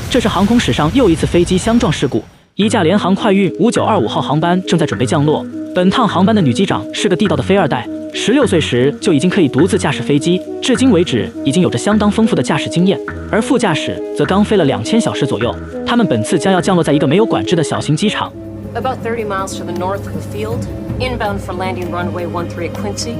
这是航空史上又一次飞机相撞事故。一架联航快运5925号航班正在准备降落，本趟航班的女机长是个地道的飞二代，16岁时就已经可以独自驾驶飞机，至今为止已经有着相当丰富的驾驶经验。而副驾驶则刚飞了2000小时左右。他们本次将要降落在一个没有管制的小型机场。About 30 miles to the north of the field, inbound for landing runway 13 at Quincy.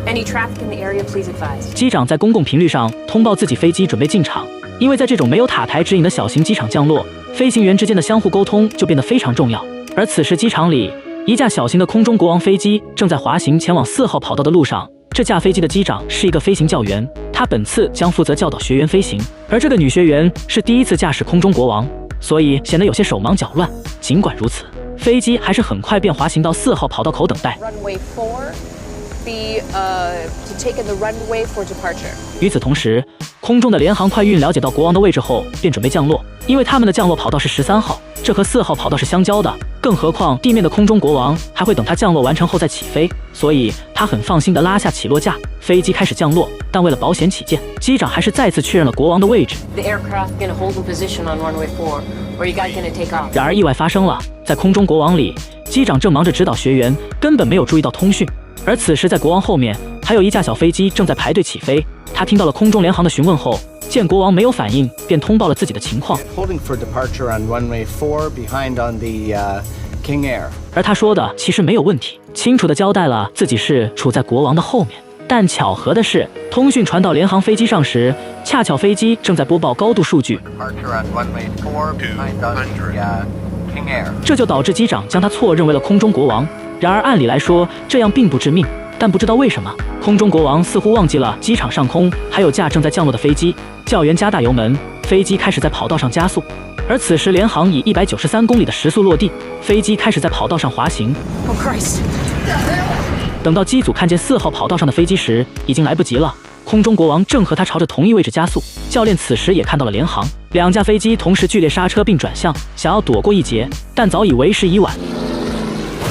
Any traffic in the area, please advise. 机长在公共频率上通报自己飞机准备进场，因为在这种没有塔台指引的小型机场降落，飞行员之间的相互沟通就变得非常重要。而此时机场里，一架小型的空中国王飞机正在滑行前往4号跑道的路上。这架飞机的机长是一个飞行教员，他本次将负责教导学员飞行，而这个女学员是第一次驾驶空中国王，所以显得有些手忙脚乱。尽管如此，飞机还是很快便滑行到4号跑道口等待。Runway 4, to take in the runway for departure. 与此同时，空中的联航快运了解到国王的位置后，便准备降落。因为他们的降落跑道是13号，这和4号跑道是相交的，更何况地面的空中国王还会等他降落完成后再起飞，所以他很放心地拉下起落架，飞机开始降落。但为了保险起见，机长还是再次确认了国王的位置。The aircraft gonna hold in position on runway 4, or you guys gonna take off. 然而意外发生了，在空中国王里，机长正忙着指导学员，根本没有注意到通讯。而此时在国王后面，还有一架小飞机正在排队起飞。他听到了空中联航的询问后，见国王没有反应，便通报了自己的情况。而他说的其实没有问题，清楚地交代了自己是处在国王的后面。但巧合的是，通讯传到联航飞机上时，恰巧飞机正在播报高度数据，这就导致机长将他错认为了空中国王。然而按理来说，这样并不致命。但不知道为什么，空中国王似乎忘记了机场上空还有架正在降落的飞机。教员加大油门，飞机开始在跑道上加速。而此时联航以193公里的时速落地，飞机开始在跑道上滑行。Oh Christ! 等到机组看见4号跑道上的飞机时，已经来不及了。空中国王正和他朝着同一位置加速。教练此时也看到了联航，两架飞机同时剧烈刹车并转向，想要躲过一劫，但早已为时已晚。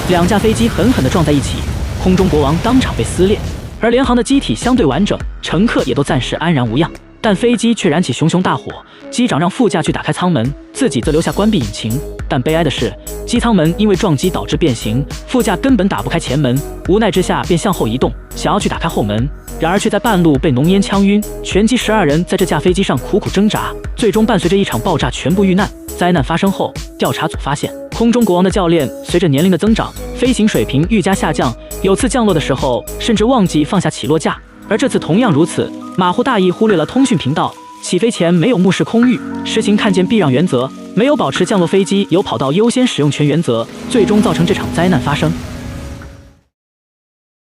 两架飞机狠狠地撞在一起，空中国王当场被撕裂，而联航的机体相对完整，乘客也都暂时安然无恙。但飞机却燃起熊熊大火，机长让副驾去打开舱门，自己则留下关闭引擎。但悲哀的是，机舱门因为撞击导致变形，副驾根本打不开前门，无奈之下便向后移动，想要去打开后门，然而却在半路被浓烟呛晕。全机12人在这架飞机上苦苦挣扎，最终伴随着一场爆炸全部遇难。灾难发生后，调查组发现，空中国王的教练随着年龄的增长，飞行水平愈加下降，有次降落的时候甚至忘记放下起落架，而这次同样如此，马虎大意忽略了通讯频道，起飞前没有目视空域，实行看见避让原则，没有保持降落飞机有跑道优先使用权原则，最终造成这场灾难发生。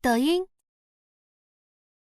抖音。